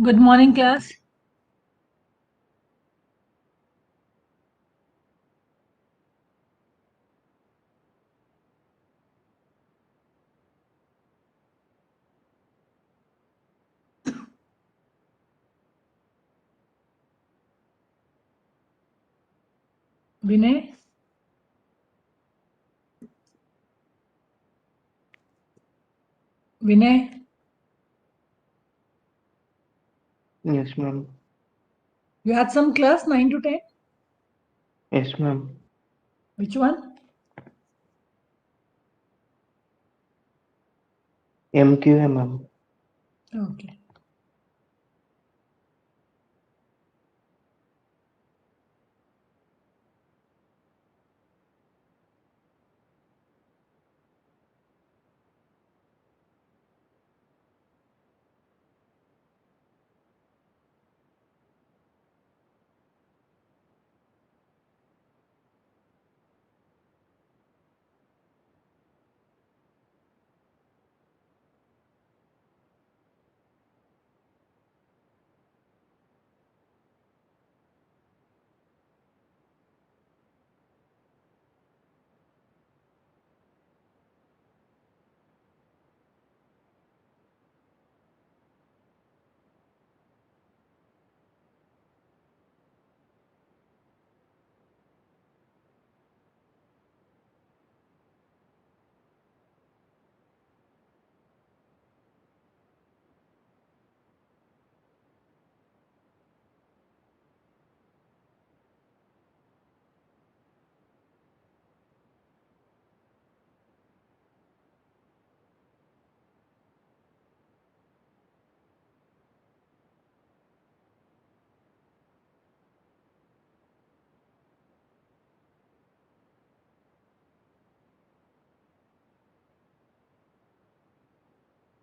Good morning, class. Vinay, Vinay, Yes, ma'am. you had some class 9 to 10? Yes, ma'am. Which one? MQA, ma'am. Okay.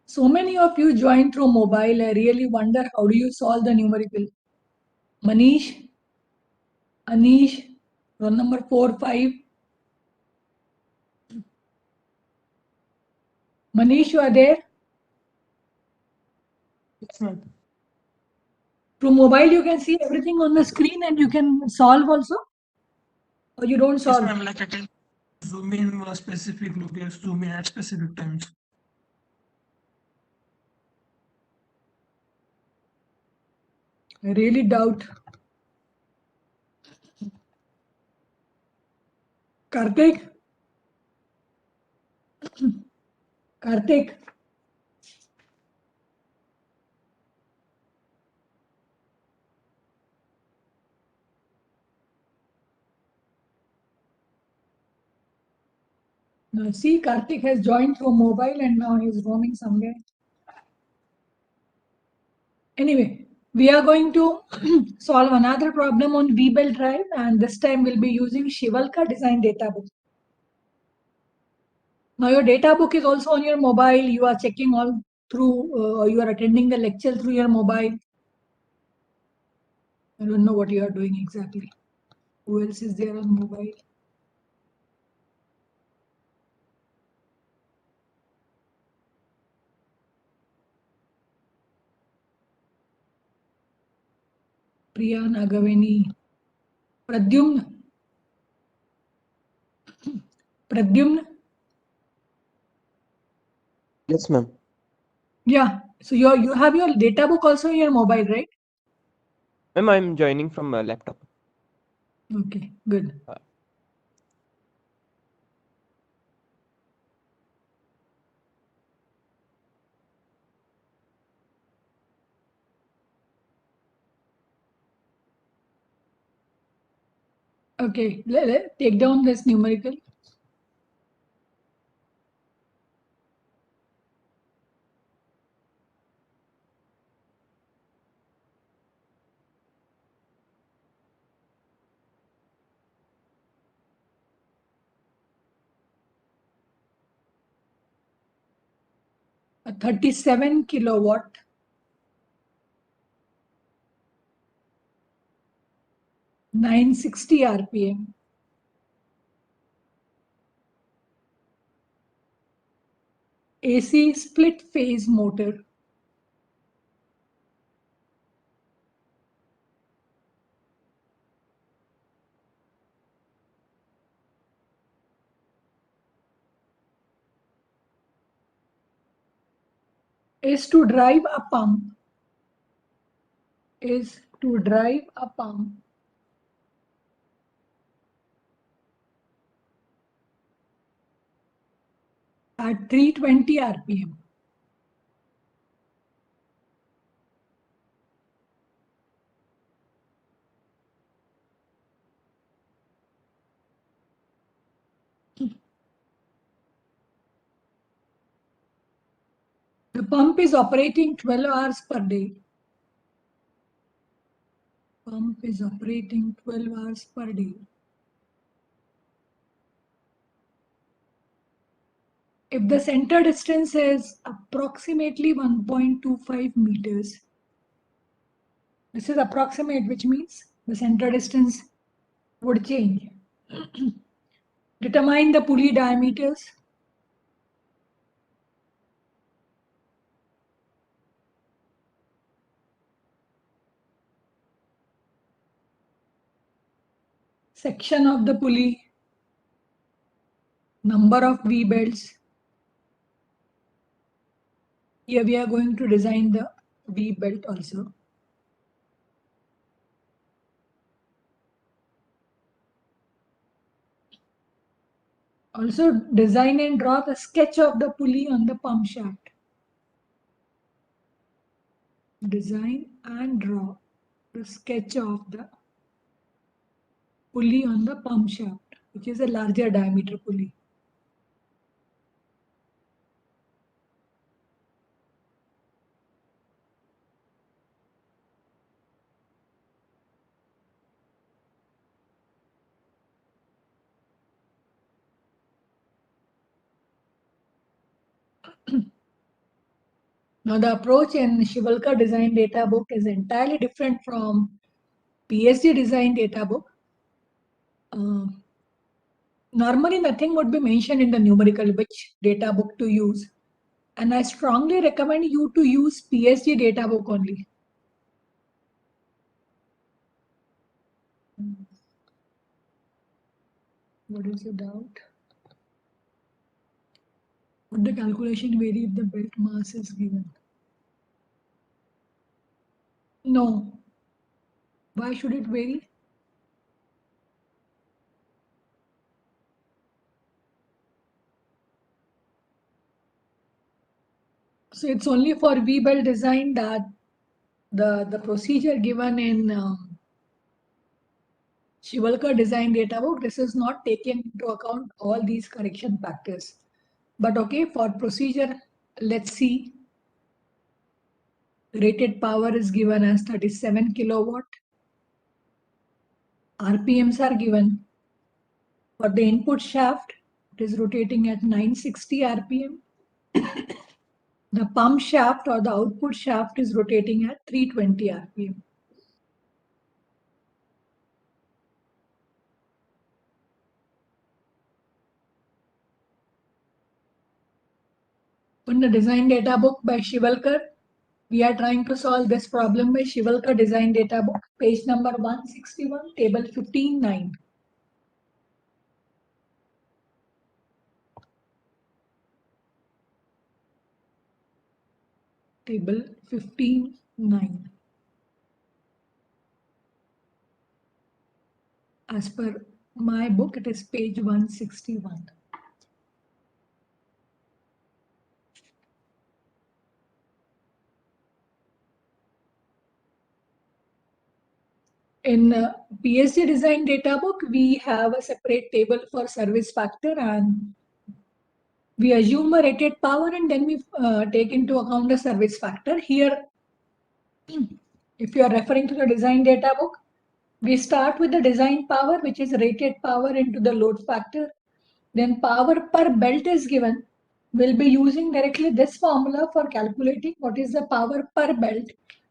So many of you joined through mobile. I really wonder how do you solve the numerical? Manish, Anish, roll number 4, 5. Manish, you are there? Yes, ma'am. Through mobile, you can see everything on the screen and you can solve also? Or you don't Yes, solve? ma'am. Like I can zoom in a specific location, zoom in at specific times. I really doubt. Karthik? Karthik? Now see, Karthik has joined through mobile and now he's roaming somewhere. Anyway, we are going to solve another problem on VBell drive, and this time we'll be using Shivalka Design Data Book. Now your data book is also on your mobile. You are checking all through, you are attending the lecture through your mobile. I don't know what you are doing exactly. Who else is there on mobile? Priya Nagaveni. Pradyumna. Pradyumna. Yes, ma'am. Yeah. So you have your data book also in your mobile, right? Ma'am, I'm joining from a laptop. Okay, good. Okay, take down this numerical. A 37 kilowatt 960 RPM AC split phase motor is to drive a pump. Is to drive a pump at 320 RPM. The pump is operating 12 hours per day. Pump is operating 12 hours per day. If the center distance is approximately 1.25 meters, this is approximate, which means the center distance would change. Determine the pulley diameters. Section of the pulley. Number of V-belts. Here we are going to design the V-belt also. Also design and draw the sketch of the pulley on the pump shaft. Design and draw the sketch of the pulley on the pump shaft, which is a larger diameter pulley. Now the approach in Shivalkar design data book is entirely different from PSD design data book. Normally nothing would be mentioned in the numerical which data book to use. And I strongly recommend you to use PSD data book only. What is the doubt? Would the calculation vary if the belt mass is given? No. Why should it vary? So it's only for V-belt design that the procedure given in Shivalkar design data book, this is not taken into account all these correction factors. But okay, for procedure, let's see. Rated power is given as 37 kilowatt. RPMs are given. For the input shaft, it is rotating at 960 RPM. The pump shaft or the output shaft is rotating at 320 RPM. In the design data book by Shivalkar, we are trying to solve this problem by Shivalkar design data book, page number 161, table 15.9. Table 15.9. As per my book, it is page 161. In PSD design data book, we have a separate table for service factor and we assume a rated power and then we take into account the service factor. Here, if you are referring to the design data book, we start with the design power, which is rated power into the load factor. Then power per belt is given. We'll be using directly this formula for calculating what is the power per belt.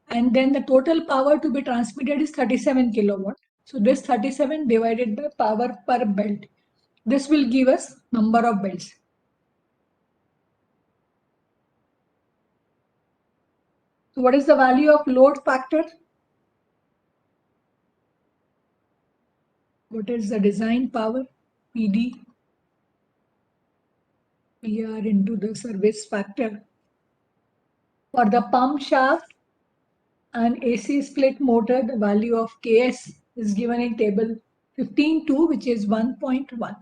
And then the total power to be transmitted is 37 kilowatt. So this 37 divided by power per belt. This will give us number of belts. So what is the value of load factor? What is the design power? PD PR into the service factor. For the pump shaft and AC split motor, the value of Ks is given in table 15.2, which is 1.1.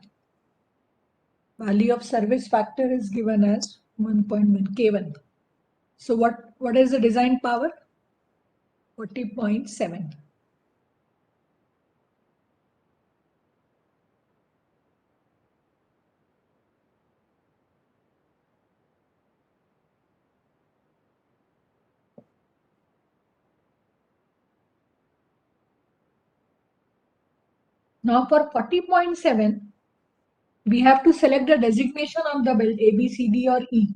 Value of service factor is given as 1.1 K1. So what is the design power? 40.7. Now for 40.7, we have to select the designation of the belt A, B, C, D or E.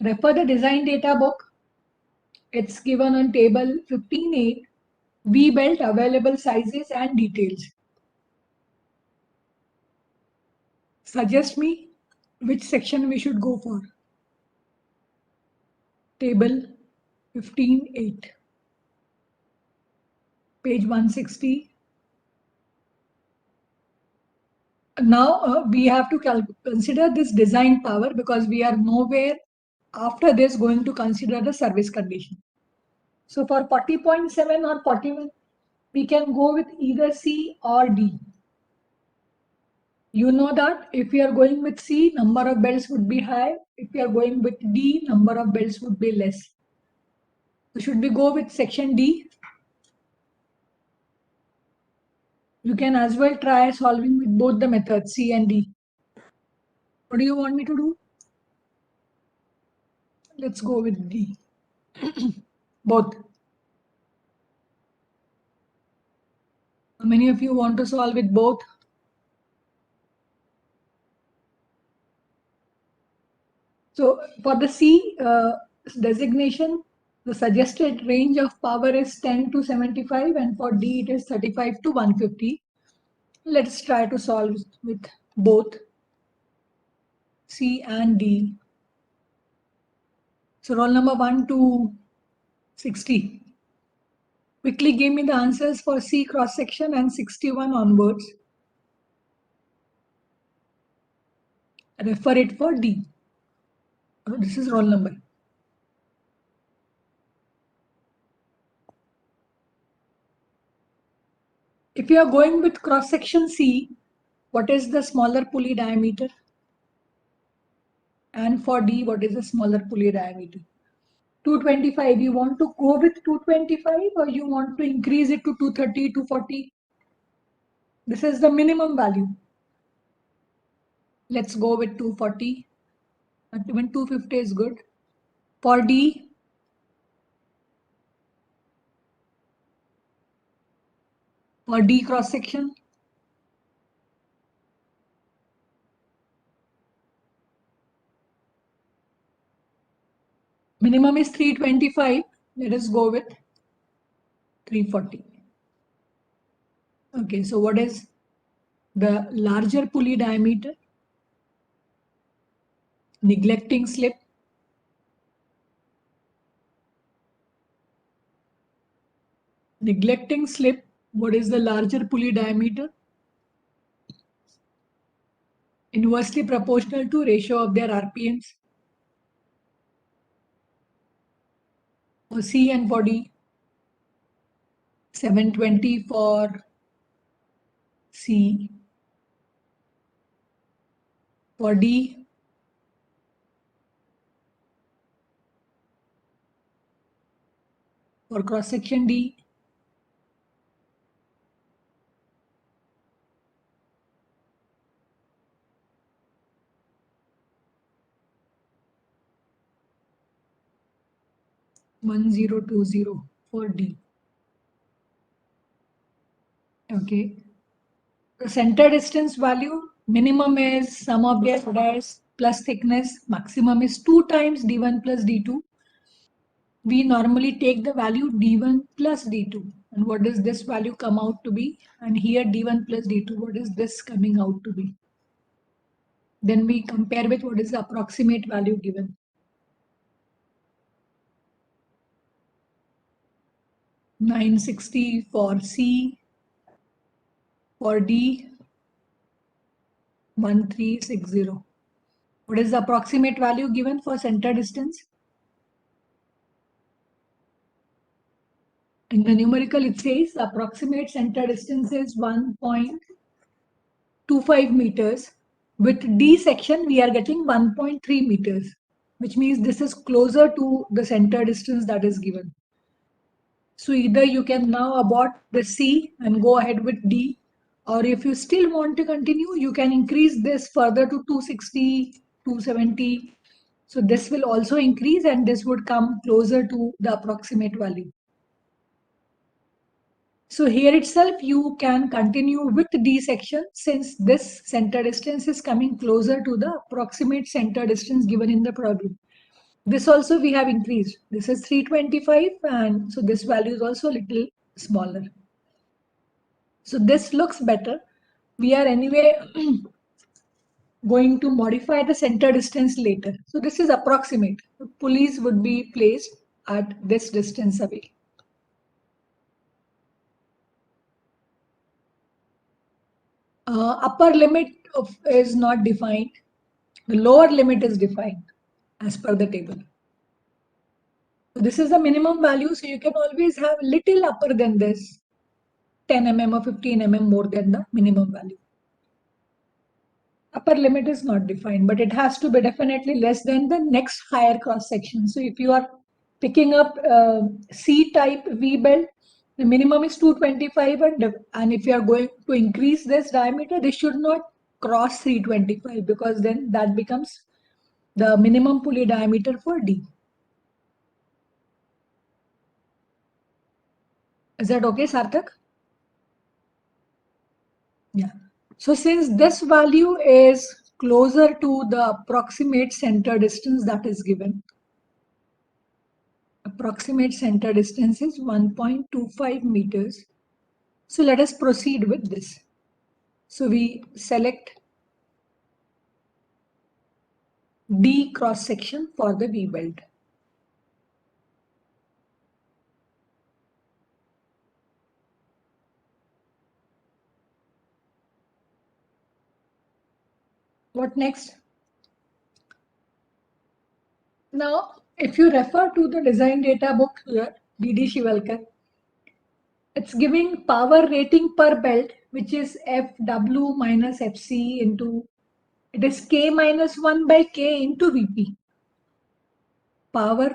Refer the design data book. It's given on table 15.8, V belt available sizes and details. Suggest me which section we should go for. Table 15.8, page 160. Now we have to consider this design power because we are nowhere after this going to consider the service condition. So for 40.7 or 41, we can go with either C or D. You know that if we are going with C, number of belts would be high. If we are going with D, number of belts would be less. So should we go with section D? You can as well try solving with both the methods, C and D. What do you want me to do? Let's go with D. Both. How many of you want to solve with both? So for the C designation, the suggested range of power is 10 to 75 and for D it is 35 to 150. Let's try to solve with both C and D. So roll number 1 to 60. Quickly give me the answers for C cross section and 61 onwards. Refer it for D. This is roll number. If you are going with cross section C, what is the smaller pulley diameter? And for D, what is the smaller pulley diameter? 225. You want to go with 225 or you want to increase it to 230, 240? This is the minimum value. Let's go with 240. But even 250 is good. For D, cross section, minimum is 325. Let us go with 340. Okay, so what is the larger pulley diameter? Neglecting slip. Neglecting slip, what is the larger pulley diameter? Inversely proportional to ratio of their RPMs. For C and for D, 720 for C. For D, for cross section D, $1020 for D. Okay. The center distance value, minimum is sum of their orders plus thickness, maximum is 2 times D1 plus D2. We normally take the value D1 plus D2. And what does this value come out to be? And here D1 plus D2, what is this coming out to be? Then we compare with what is the approximate value given. 960 for C, for D, 1360. What is the approximate value given for center distance? In the numerical, it says approximate center distance is 1.25 meters. With D section, we are getting 1.3 meters, which means this is closer to the center distance that is given. So either you can now abort the C and go ahead with D, or if you still want to continue, you can increase this further to 260, 270. So this will also increase and this would come closer to the approximate value. So here itself, you can continue with D section since this center distance is coming closer to the approximate center distance given in the problem. This also we have increased. This is 325 and so this value is also a little smaller. So this looks better. We are anyway going to modify the center distance later. So this is approximate. The pulleys would be placed at this distance away. Upper limit is not defined. The lower limit is defined as per the table. So this is the minimum value. So you can always have little upper than this, 10 mm or 15 mm more than the minimum value. Upper limit is not defined, but it has to be definitely less than the next higher cross section. So if you are picking up C type V belt, the minimum is 225 and if you are going to increase this diameter, this should not cross 325 because then that becomes the minimum pulley diameter for D. Is that okay, Sarthak? Yeah. So since this value is closer to the approximate center distance that is given, approximate center distance is 1.25 meters. So let us proceed with this. So we select D cross section for the V belt. What next? Now, if you refer to the design data book here, D.D. Shivalkar, it's giving power rating per belt, which is FW minus FC into, it is K minus 1 by K into VP. Power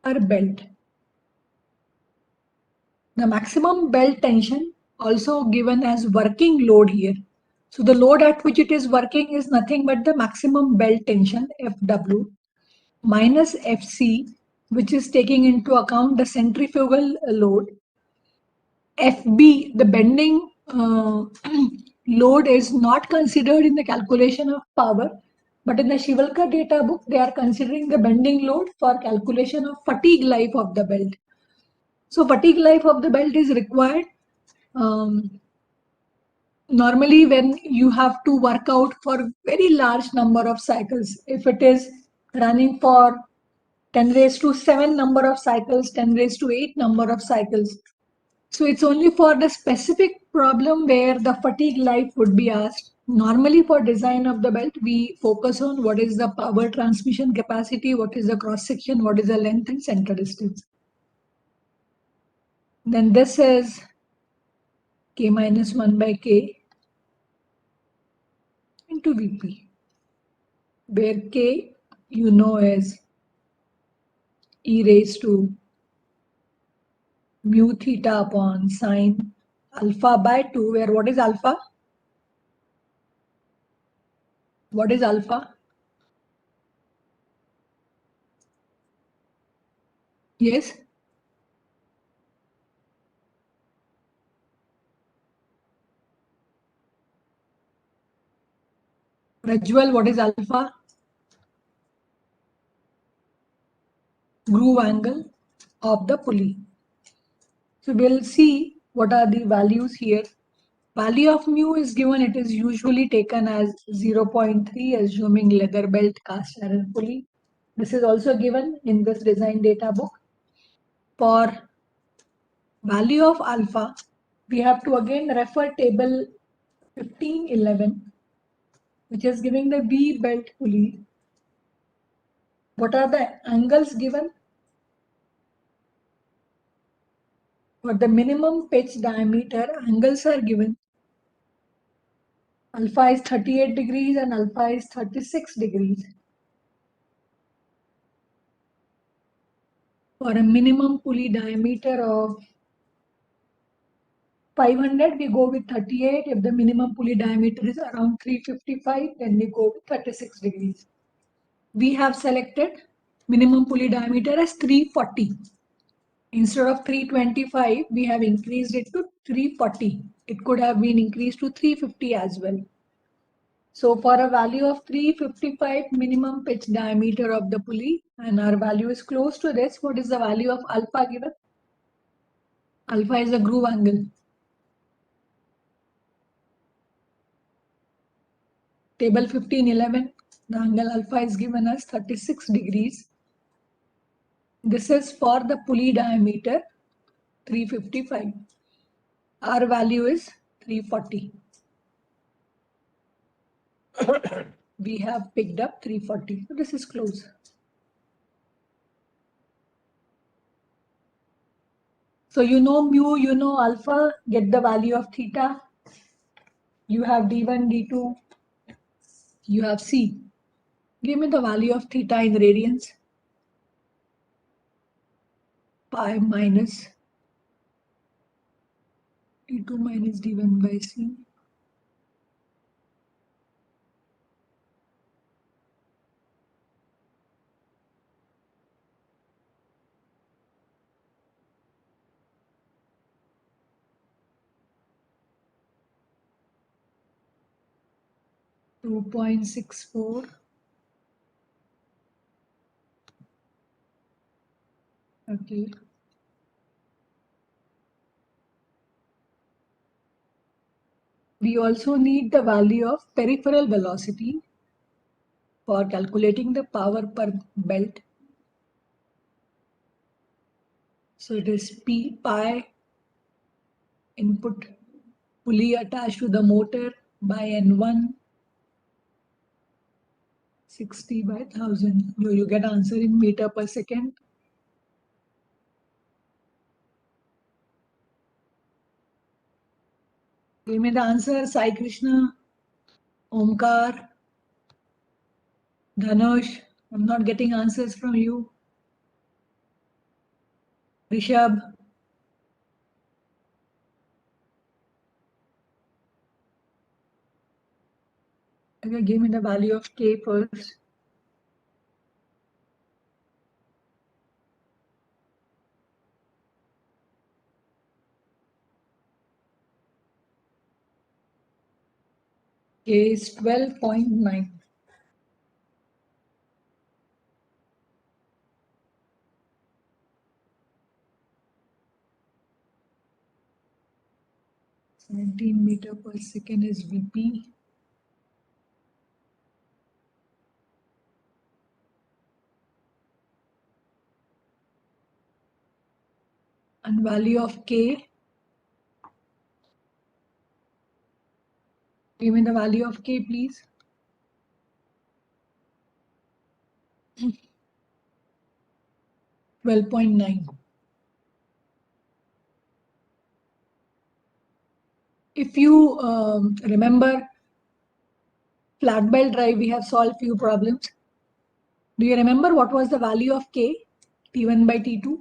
per belt. The maximum belt tension also given as working load here. So the load at which it is working is nothing but the maximum belt tension FW minus FC, which is taking into account the centrifugal load. FB, the bending load is not considered in the calculation of power, but in the Shivalkar data book, they are considering the bending load for calculation of fatigue life of the belt. So fatigue life of the belt is required normally when you have to work out for very large number of cycles. If it is running for 10 raised to 7 number of cycles, 10 raised to 8 number of cycles. So it's only for the specific problem where the fatigue life would be asked. Normally for design of the belt, we focus on what is the power transmission capacity, what is the cross section, what is the length and center distance. Then this is K minus 1 by K into VP, where K you know is E raised to mu theta upon sine alpha by 2, where what is alpha? What is alpha? Yes? Rajwal, what is alpha? Groove angle of the pulley. So we'll see what are the values here. Value of mu is given, it is usually taken as 0.3 assuming leather belt cast iron pulley. This is also given in this design data book. For value of alpha, we have to again refer table 1511, which is giving the V belt pulley. What are the angles given? For the minimum pitch diameter, angles are given. Alpha is 38 degrees and alpha is 36 degrees. For a minimum pulley diameter of 500, we go with 38. If the minimum pulley diameter is around 355, then we go with 36 degrees. We have selected minimum pulley diameter as 340. Instead of 325, we have increased it to 340. It could have been increased to 350 as well. So for a value of 355 minimum pitch diameter of the pulley, and our value is close to this, what is the value of alpha given? Alpha is the groove angle. Table 1511, the angle alpha is given as 36 degrees. This is for the pulley diameter 355. Our value is 340. We have picked up 340. So this is close. So you know mu, you know alpha, get the value of theta. You have D1, D2, you have C. Give me the value of theta in radians. Pi minus D2 minus D1 by C. .64. Okay. We also need the value of peripheral velocity for calculating the power per belt. So it is P pi input pulley attached to the motor by N1 60 by 1000. You get answer in meter per second. Give me the answer, Sai Krishna, Omkar, Dhanush. I'm not getting answers from you. Rishabh. Okay, give me the value of K first. K is 12.9. Meter per second is VP. And value of K. Give me the value of K, please. 12.9. If you remember flat belt drive, we have solved few problems. Do you remember what was the value of K? T1 by T2?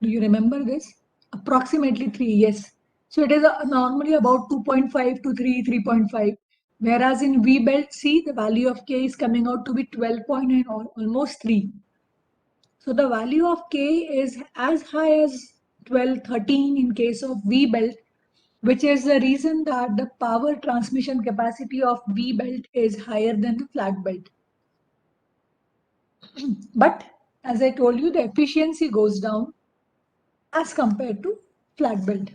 Do you remember this? Approximately 3, yes. So it is normally about 2.5 to 3, 3.5. Whereas in V belt C, the value of K is coming out to be 12.9 or almost 3. So the value of K is as high as 12, 13 in case of V belt, which is the reason that the power transmission capacity of V belt is higher than the flat belt. But as I told you, the efficiency goes down as compared to flat belt.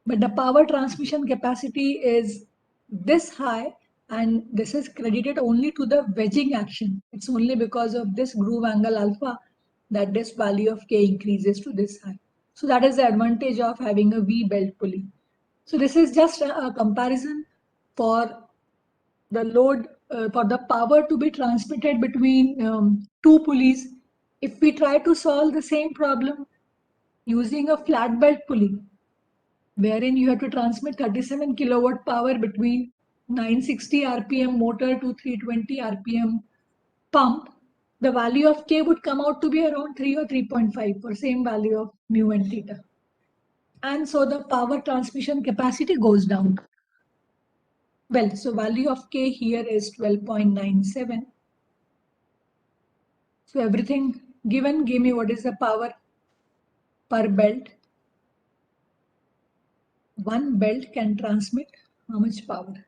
But the power transmission capacity is this high, and this is credited only to the wedging action. It's only because of this groove angle alpha that this value of K increases to this high. So that is the advantage of having a V belt pulley. So this is just a comparison for the load for the power to be transmitted between two pulleys, if we try to solve the same problem using a flat belt pulley, wherein you have to transmit 37 kilowatt power between 960 RPM motor to 320 RPM pump, the value of K would come out to be around 3 or 3.5 for same value of mu and theta. And so the power transmission capacity goes down. Well, so value of K here is 12.97. So everything given, give me what is the power per belt. One belt can transmit how much power?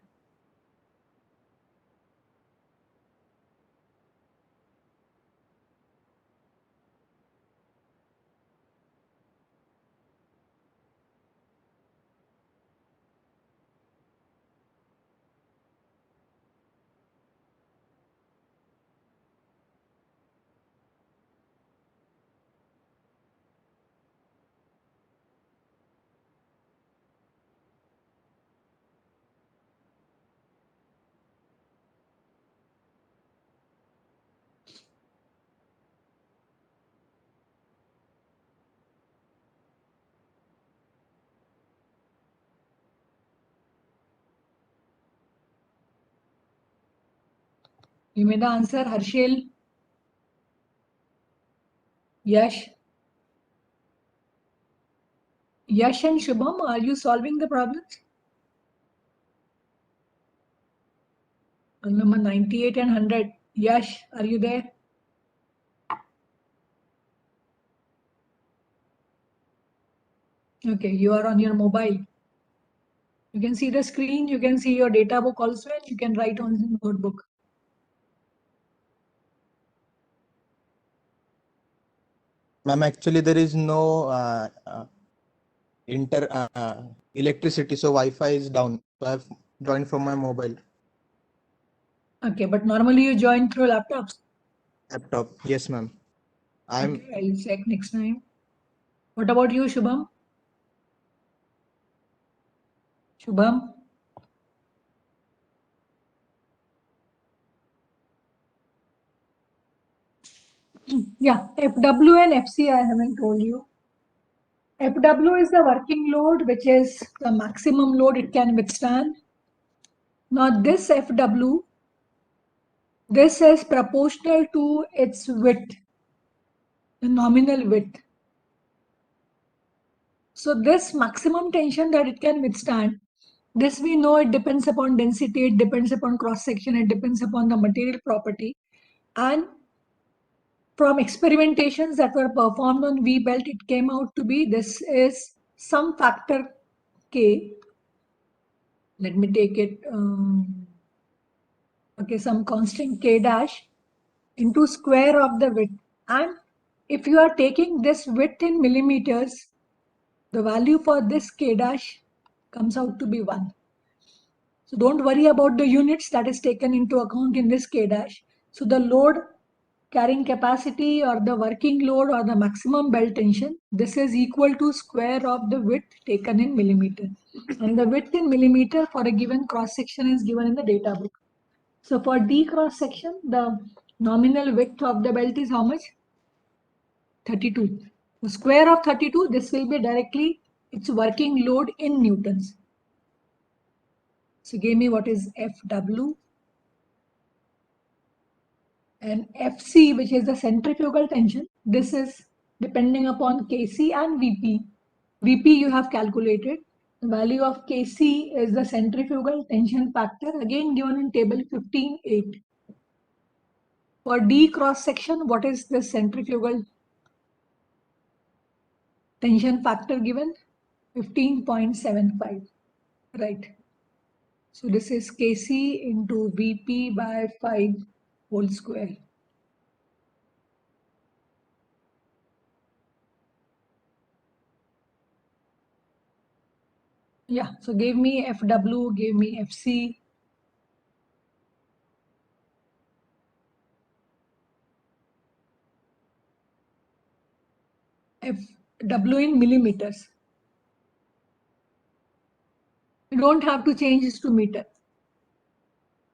You made the answer, Harshil, Yash. Yash and Shubham, are you solving the problems? Number 98 and 100. Yash, are you there? Okay, you are on your mobile. You can see the screen, you can see your data book also, and you can write on the notebook. Ma'am, actually there is no electricity, so Wi-Fi is down. So I've joined from my mobile Okay, but normally you join through laptops. laptop. Yes, ma'am. Okay, I'll check next time. What about you, Shubham? Shubham? Yeah, FW and FC I haven't told you. FW is the working load, which is the maximum load it can withstand. Now this FW, this is proportional to its width, the nominal width. So this maximum tension that it can withstand, this we know it depends upon density, it depends upon cross section, it depends upon the material property. And from experimentations that were performed on V belt, it came out to be this is some factor K. Let me take it, okay, some constant K dash into square of the width. And if you are taking this width in millimeters, the value for this K dash comes out to be 1. So don't worry about the units that is taken into account in this K dash. So the load carrying capacity or the working load or the maximum belt tension, this is equal to square of the width taken in millimeter. And the width in millimeter for a given cross section is given in the data book. So for D cross section, the nominal width of the belt is how much? 32. The square of 32, this will be directly its working load in newtons. So give me what is FW and FC, which is the centrifugal tension. This is depending upon Kc and Vp. Vp you have calculated. The value of Kc is the centrifugal tension factor, again given in table 15.8. For D cross section, what is the centrifugal tension factor given? 15.75. Right. So this is Kc into Vp by 5 whole square. Yeah, so give me FW, give me FC. FW in millimeters. You don't have to change this to meter.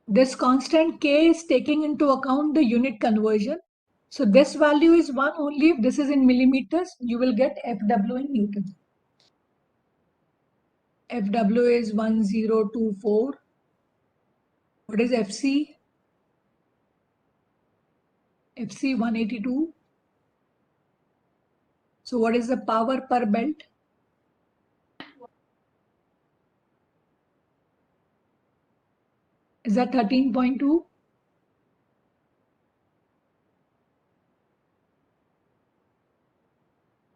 This constant K is taking into account the unit conversion. So this value is 1 only if this is in millimeters, you will get FW in Newton. FW is 1024. What is FC? FC 182. So what is the power per belt? Is that 13.2?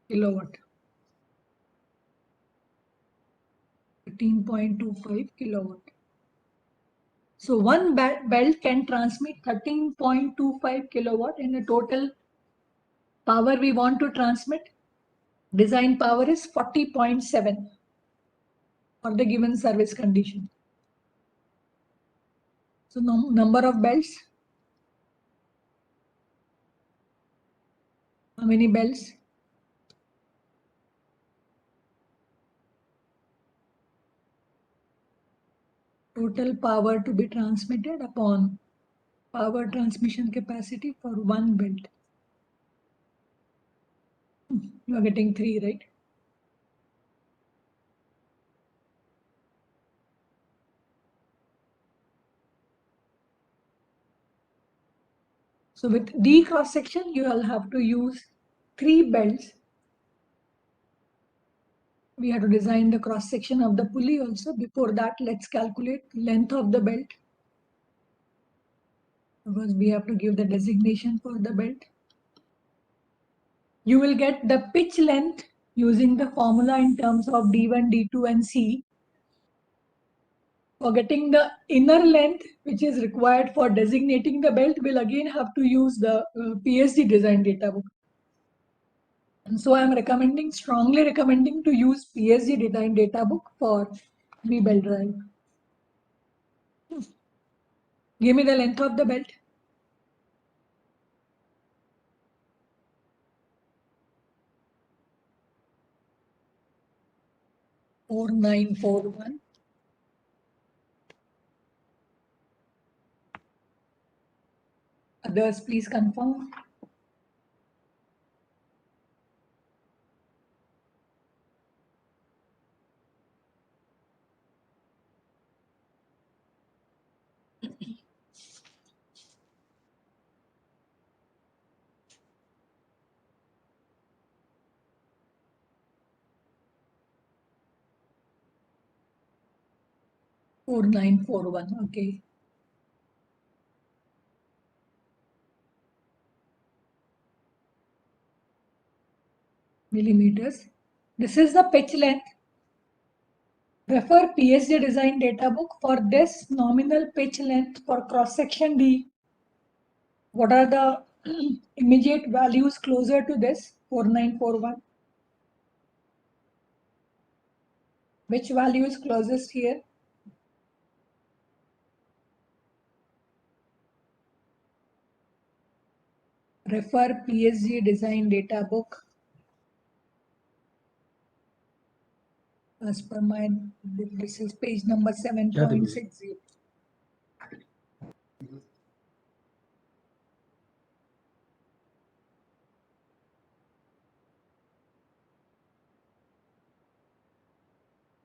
Kilowatt. 13.25 kilowatt. So one belt can transmit 13.25 kilowatt in a total power we want to transmit. Design power is 40.7 for the given service condition. So number of belts. How many belts? Total power to be transmitted upon power transmission capacity for one belt. You are getting 3, right? So with D cross section, you will have to use 3 belts. We have to design the cross section of the pulley also. Before that, let's calculate length of the belt, because we have to give the designation for the belt. You will get the pitch length using the formula in terms of D1, D2 and C. For getting the inner length, which is required for designating the belt, we'll again have to use the PSD design data book. And so I'm strongly recommending to use PSD design data book for V-belt drive. Give me the length of the belt. Four nine four one. Others, please confirm. Four nine four one. Okay. Millimeters. This is the pitch length. Refer PSD design data book for this nominal pitch length for cross section D. What are the immediate values closer to this 4941? Which value is closest here? Refer PSG design data book. As per my, this is page number 7.60.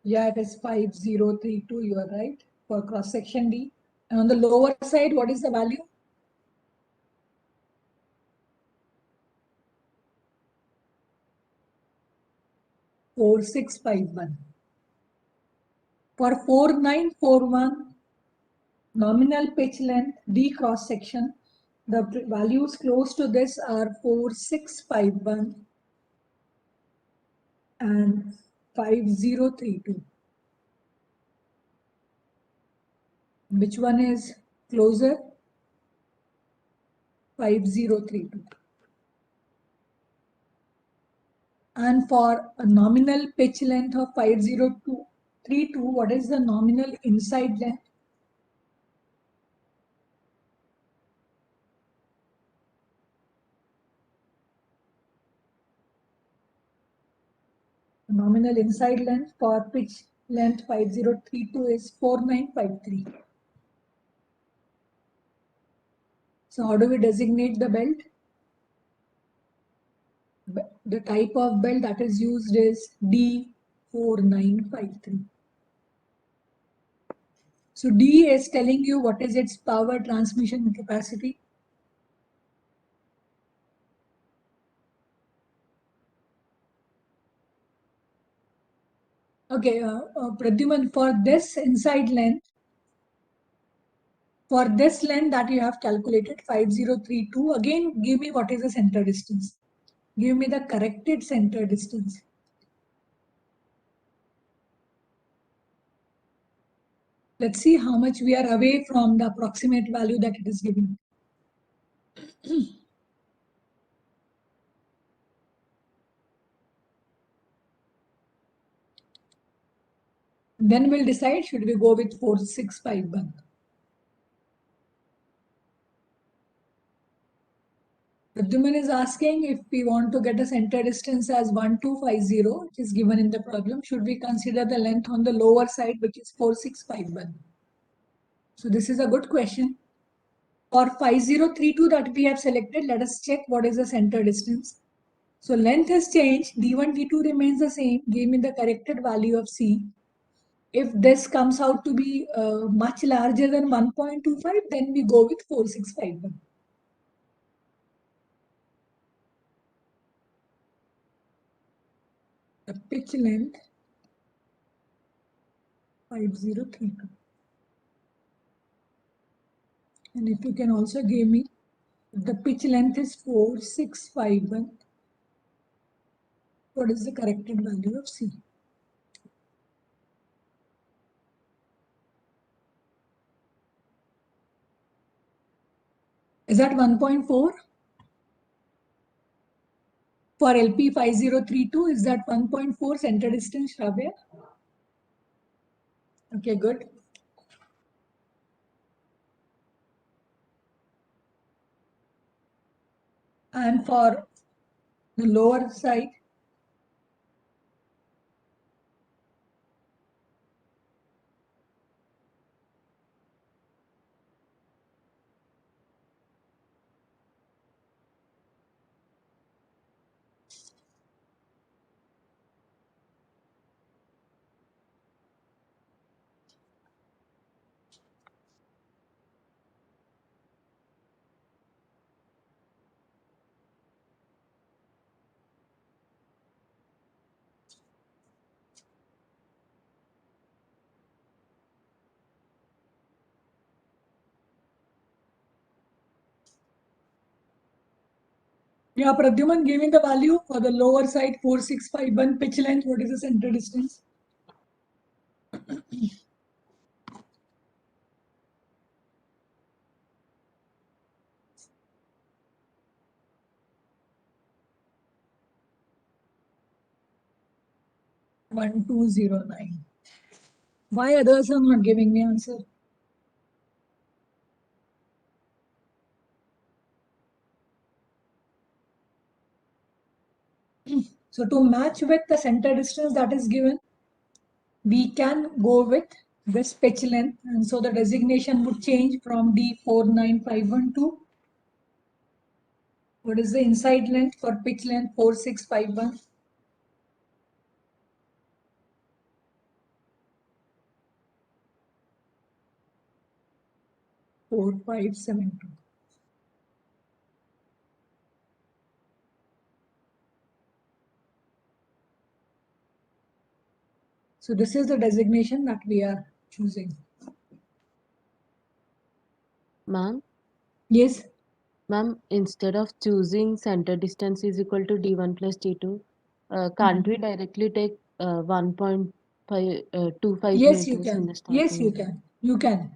Yeah, it is 5032, you are right, for cross section D. And on the lower side, what is the value? Four six five one. For 4941, nominal pitch length, D cross section, the values close to this are 4651 and 5032. Which one is closer? 5032. And for a nominal pitch length of 5032, what is the nominal inside length? The nominal inside length for pitch length 5032 is 4953. So how do we designate the belt? The type of belt that is used is D4953. So D is telling you what is its power transmission capacity. Okay, Pradyuman, for this inside length, that you have calculated 5032, again give me what is the center distance. Give me the corrected center distance. Let's see how much we are away from the approximate value that it is giving. Then we'll decide should we go with 4651. Pradyuman is asking if we want to get a center distance as 1250, which is given in the problem, should we consider the length on the lower side, which is 4651? So this is a good question. For 5032 that we have selected, let us check what is the center distance. So length has changed, D1, D2 remains the same, give me the corrected value of C. If this comes out to be much larger than 1.25, then we go with 4651. The pitch length 5032. And if you can also give me, if the pitch length is 4651, what is the corrected value of C? Is that 1.4? For LP 5032, is that 1.4 center distance, Shravya? Okay, good. And for the lower side, yeah, Pradyuman, give me the value for the lower side 4651 pitch length. What is the center distance? One two zero nine. Why others are not giving me answer? So to match with the center distance that is given, we can go with this pitch length, and so the designation would change from D49512 to what is the inside length for pitch length 4651. 4572. So this is the designation that we are choosing. Ma'am, Yes, instead of choosing center distance is equal to D1 plus D2, can't we directly take 1.25 yes, you meters in can. the Yes, you starting? can. You can.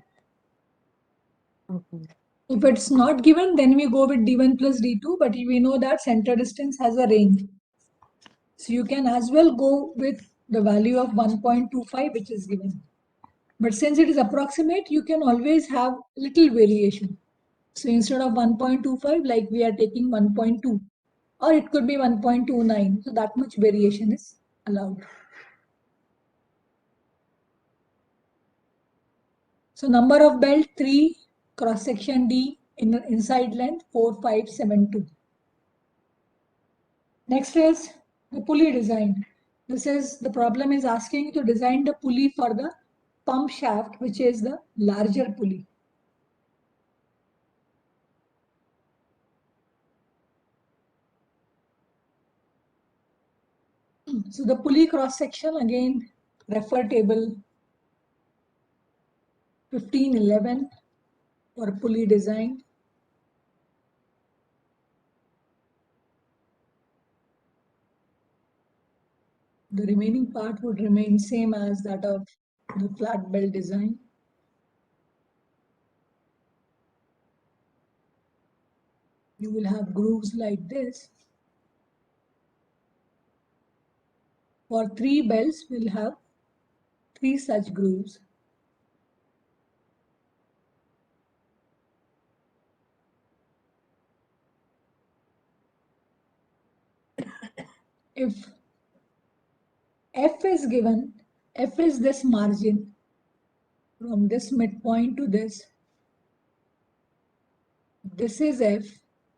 Okay. If it's not given, then we go with D1 plus D2, but we know that center distance has a range. So you can as well go with the value of 1.25, which is given. But since it is approximate, you can always have little variation. So instead of 1.25, like we are taking 1.2, or it could be 1.29. So that much variation is allowed. So number of belt 3, cross section D, inside length 4572. Next is the pulley design. The problem is asking you to design the pulley for the pump shaft, which is the larger pulley. So the pulley cross section, again, refer table 1511 for pulley design. The remaining part would remain same as that of the flat belt design. You will have grooves like this. For 3 belts, we'll have 3 such grooves. If F is given, F is this margin from this midpoint to this. This is F,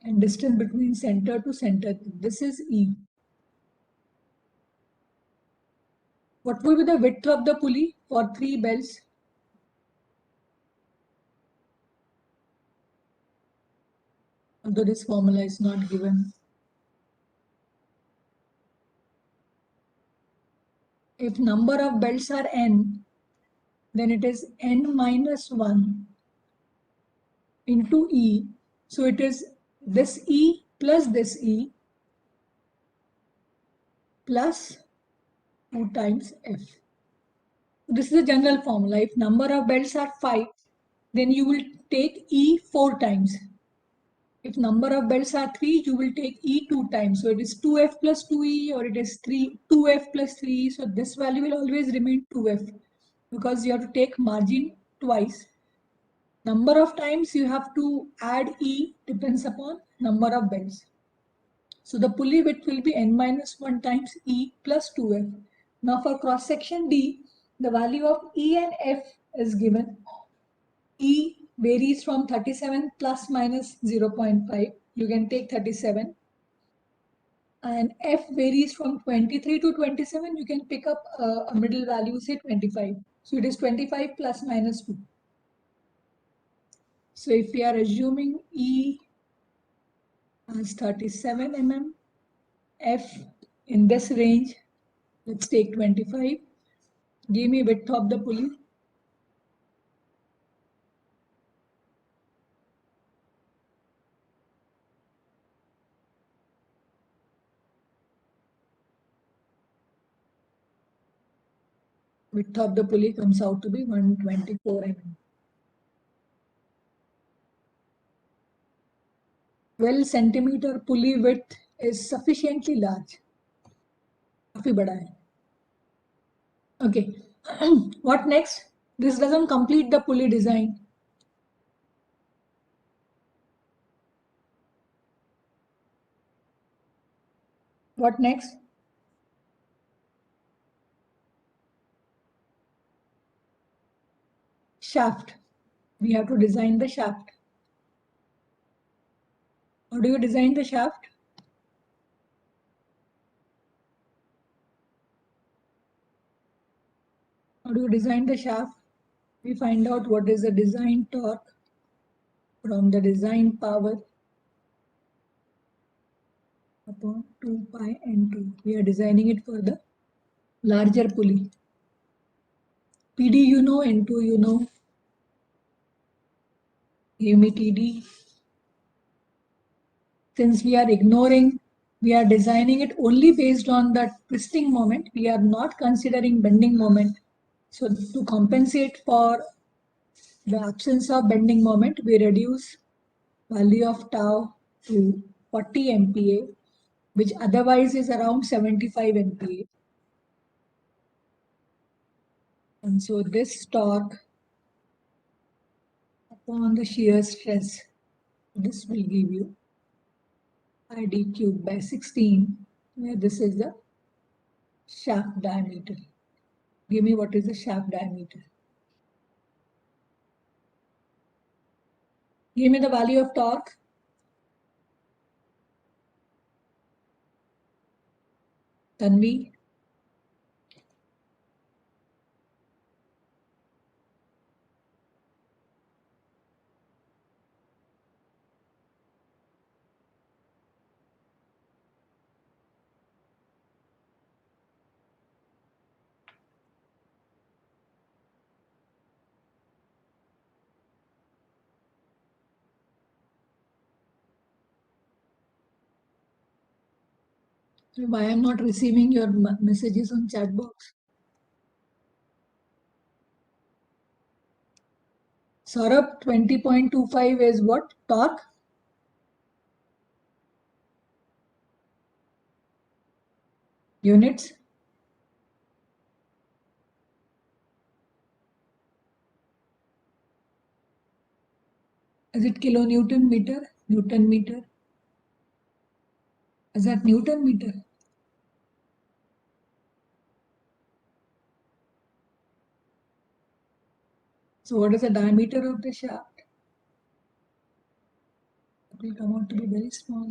and distance between center to center, this is E. What will be the width of the pulley for 3 belts? Although this formula is not given. If number of belts are n, then it is n minus 1 into E. So it is this E plus this E plus 2 times F. This is a general formula. If number of belts are 5, then you will take E 4 times. If number of belts are 3, you will take E 2 times. So it is 2F plus 2E, or it is 2F plus 3. So this value will always remain 2F because you have to take margin twice. Number of times you have to add E depends upon number of belts. So the pulley width will be n minus 1 times E plus 2F. Now for cross section D, the value of E and F is given. E varies from 37 plus minus 0.5. You can take 37. And F varies from 23 to 27. You can pick up a middle value, say 25. So it is 25 plus minus 2. So if we are assuming E as 37 mm, F in this range, let's take 25. Give me width of the pulley. Width of the pulley comes out to be 124 mm. 12 centimeter pulley width is sufficiently large. काफी बड़ा है. Okay. What next? This doesn't complete the pulley design. What next? Shaft. We have to design the shaft. How do you design the shaft? How do you design the shaft? We find out what is the design torque from the design power upon 2 pi n2. We are designing it for the larger pulley. PD you know, N2 you know. Give me TD. Since we are ignoring, we are designing it only based on the twisting moment. We are not considering bending moment. So to compensate for the absence of bending moment, we reduce value of tau to 40 MPa, which otherwise is around 75 MPa. And so this torque upon the shear stress, this will give you ID cubed by 16, where this is the shaft diameter. Give me what is the shaft diameter. Give me the value of torque. Tanvi. Why I'm not receiving your messages on chat box? Saurabh, 20.25 is what? Torque? Units? Is it kilonewton meter? Newton meter? Is that Newton meter? So what is the diameter of the shaft? It will come out to be very small.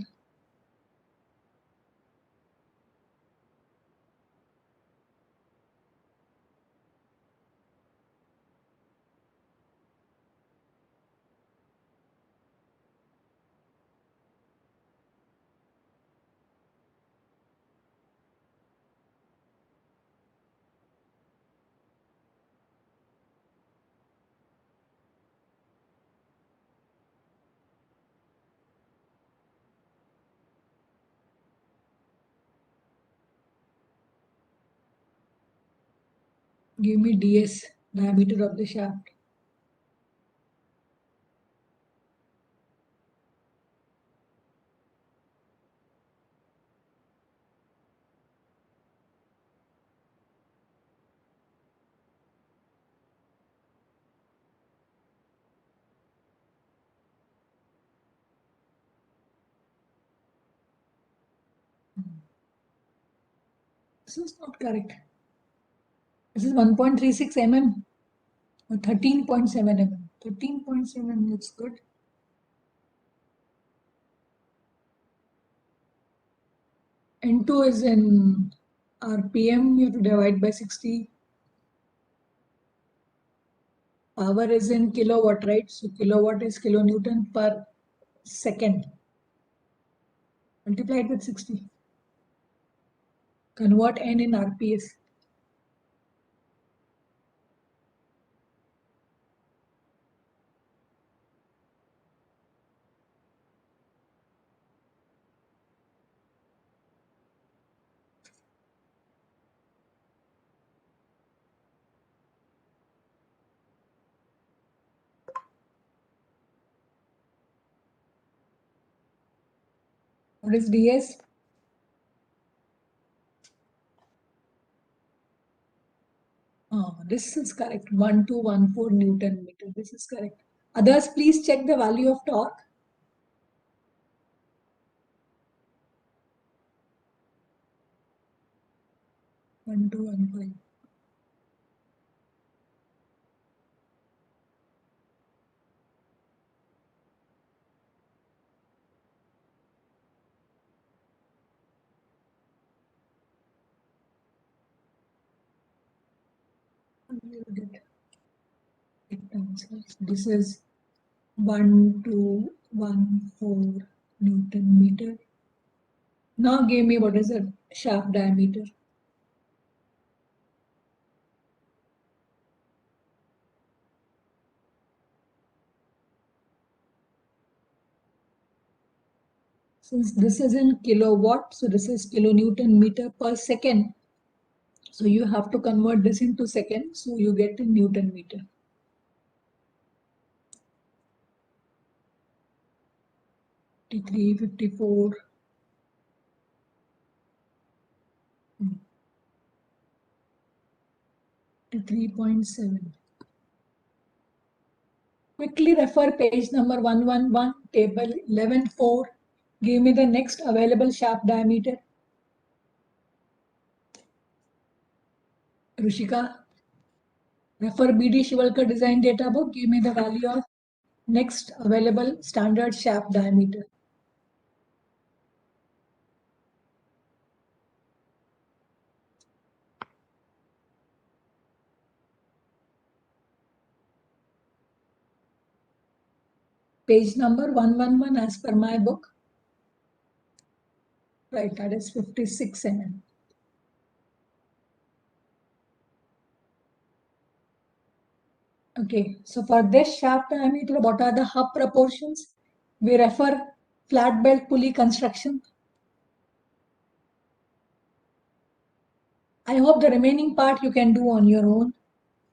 Give me DS, diameter of the shaft. This is not correct. This is 1.36 mm or 13.7 mm. 13.7 looks good. N2 is in RPM, you have to divide by 60. Power is in kilowatt, right? So kilowatt is kilonewton per second. Multiply it with 60. Convert N in RPS. What is DS? Oh, this is correct. 1214 Newton meter. This is correct. Others, please check the value of torque. One, two, one, five. This is 1214 Newton meter. Now give me what is the shaft diameter. Since this is in kilowatt, so this is kilonewton meter per second. So you have to convert this into seconds. So you get in Newton meter. 53, 54. 3.7. Quickly refer page number 111, table 11.4. Give me the next available shaft diameter. Rushika, refer BD Shivalkar design data book. Give me the value of Next available standard shaft diameter. Page number 111 as per my book. Right, that is 56 mm. Okay, so for this shaft diameter, what are the hub proportions? We refer flat belt pulley construction. I hope the remaining part you can do on your own.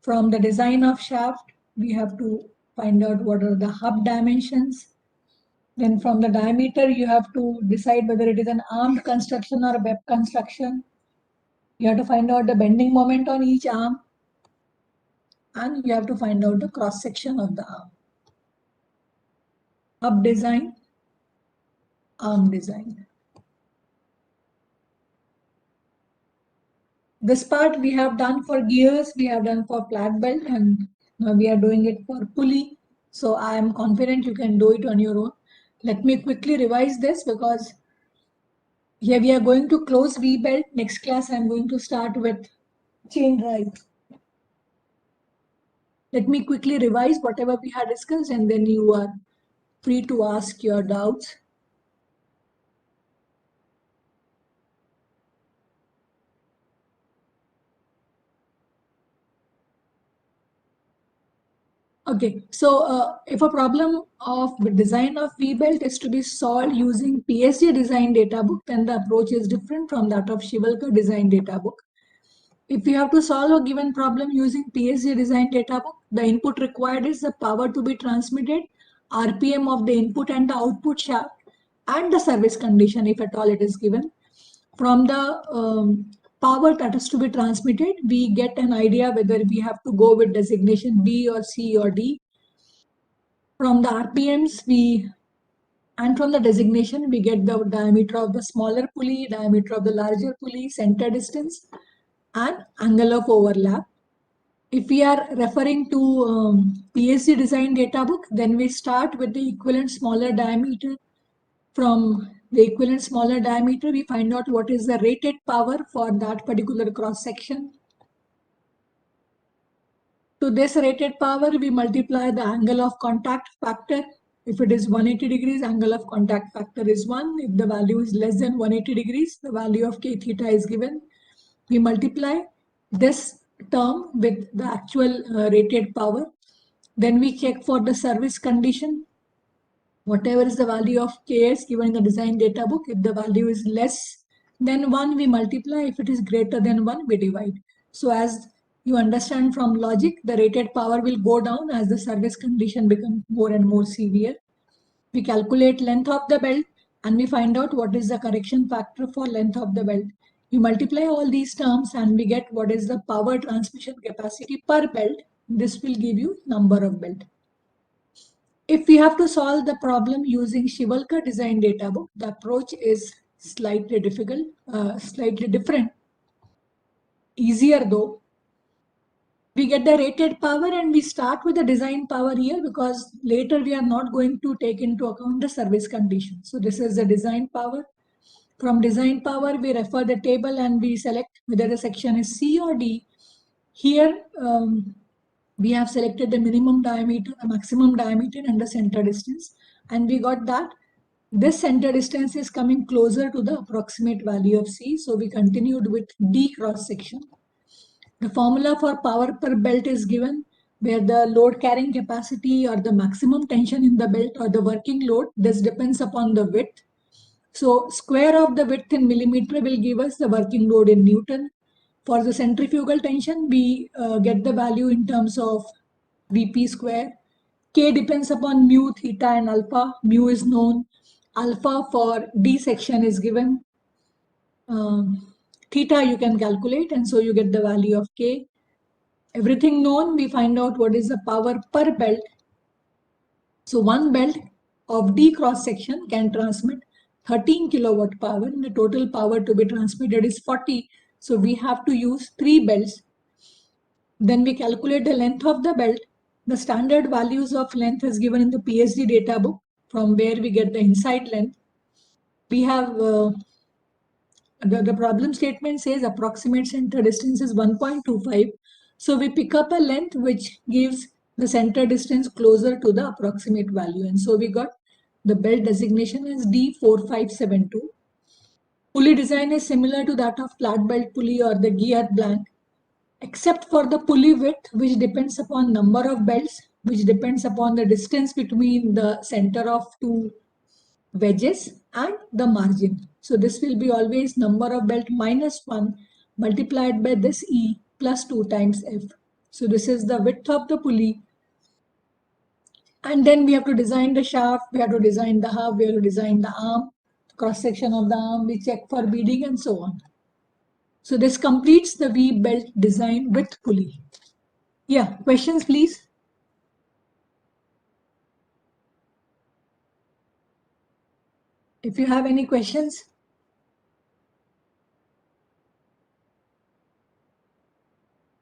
From the design of shaft, we have to find out what are the hub dimensions. Then from the diameter, you have to decide whether it is an armed construction or a web construction. You have to find out the bending moment on each arm. And you have to find out the cross section of the arm. Hub design, arm design. This part we have done for gears, we have done for flat belt, and now we are doing it for pulley. So I am confident you can do it on your own. Let me quickly revise this because here we are going to close V belt. Next class I am going to start with chain drive. Let me quickly revise whatever we had discussed and then you are free to ask your doubts. Okay, so if a problem of the design of V-belt is to be solved using PSG design data book, then the approach is different from that of Shivalkar design data book. If you have to solve a given problem using PSG design data book, the input required is the power to be transmitted, RPM of the input and the output shaft, and the service condition if at all it is given. From the power that is to be transmitted, we get an idea whether we have to go with designation B or C or D. From the RPMs, and from the designation, we get the diameter of the smaller pulley, diameter of the larger pulley, center distance, and angle of overlap. If we are referring to PSC design data book, then we start with the equivalent smaller diameter. From the equivalent smaller diameter, we find out what is the rated power for that particular cross section. To this rated power, we multiply the angle of contact factor. If it is 180 degrees, angle of contact factor is 1. If the value is less than 180 degrees, the value of k theta is given. We multiply this term with the actual rated power. Then we check for the service condition. Whatever is the value of ks given in the design data book, if the value is less than 1, we multiply. If it is greater than 1, we divide. So as you understand from logic, the rated power will go down as the service condition becomes more and more severe. We calculate length of the belt and we find out what is the correction factor for length of the belt. We multiply all these terms and we get what is the power transmission capacity per belt. This will give you number of belt. If we have to solve the problem using Shivalkar design data book, the approach is slightly difficult, slightly different. Easier though. We get the rated power and we start with the design power here because later we are not going to take into account the service condition. So this is the design power. From design power, we refer the table and we select whether the section is C or D. Here, we have selected the minimum diameter, the maximum diameter and the center distance. And we got that this center distance is coming closer to the approximate value of C. So we continued with D cross section. The formula for power per belt is given where the load carrying capacity or the maximum tension in the belt or the working load, this depends upon the width. So square of the width in millimeter will give us the working load in Newton. For the centrifugal tension, we get the value in terms of Vp square. K depends upon mu, theta and alpha. Mu is known. Alpha for D section is given. Theta you can calculate and so you get the value of K. Everything known, we find out what is the power per belt. So one belt of D cross section can transmit 13 kilowatt power and the total power to be transmitted is 40. So we have to use 3 belts. Then we calculate the length of the belt The standard values of length is given in the PSD data book, from where we get the inside length. We have the problem statement says approximate center distance is 1.25. So we pick up a length which gives the center distance closer to the approximate value. And so we got the belt designation as D4572. Pulley design is similar to that of flat belt pulley or the gear blank, except for the pulley width, which depends upon number of belts, which depends upon the distance between the center of two wedges and the margin. So this will be always number of belt minus 1 multiplied by this E plus 2 times F. So this is the width of the pulley. And then we have to design the shaft, we have to design the hub, we have to design the arm, cross section of the arm, we check for beading and so on. So this completes the V belt design with pulley. Yeah, questions please. If you have any questions.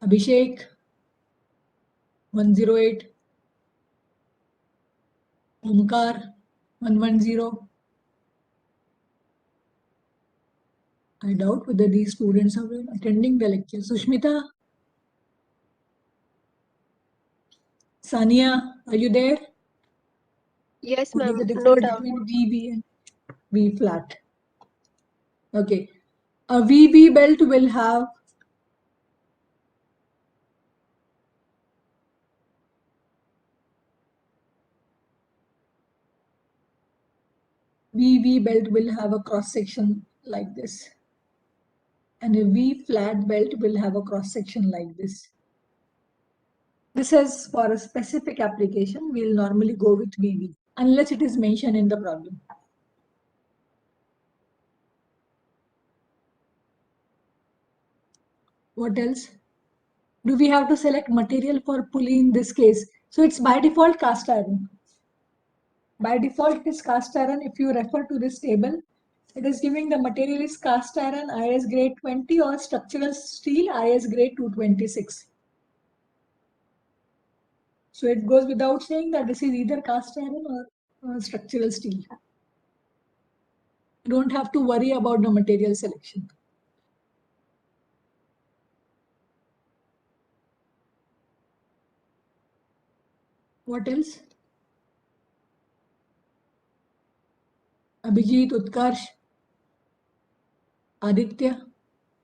Abhishek, 108. Omkar, 110. I doubt whether these students are attending the lecture. Sushmita, Sania, are you there? Yes, What is ma'am. the No difference doubt. between VB and V flat? Okay. A VB belt will have a cross section like this. And a V flat belt will have a cross section like this. This is for a specific application. We'll normally go with VB unless it is mentioned in the problem. What else? Do we have to select material for pulley in this case? So it's by default cast iron. By default it is cast iron. If you refer to this table, it is giving the material is cast iron IS grade 20 or structural steel IS grade 226. So it goes without saying that this is either cast iron or structural steel. You don't have to worry about the material selection. What else? Abhijit, Utkarsh, Aditya,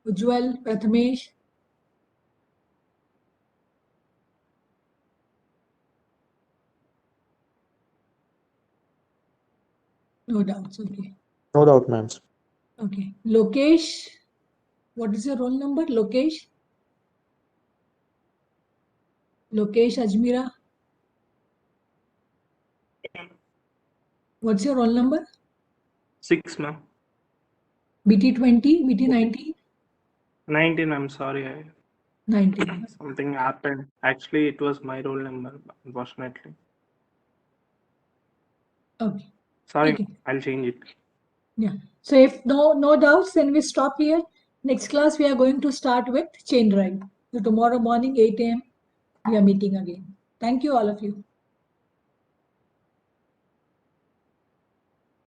Ujjwal, Prathamesh. No doubts, okay. No doubt, ma'am. Okay. Lokesh, what is your roll number? Lokesh? Lokesh Ajmira. What's your roll number? 6, ma'am. BT20, BT19? 19, I'm sorry. 19. Something happened. Actually, it was my roll number, unfortunately. Okay. Sorry, Okay. I'll change it. Yeah. So if no doubts, then we stop here. Next class, we are going to start with chain drive. So tomorrow morning, 8 a.m., we are meeting again. Thank you, all of you.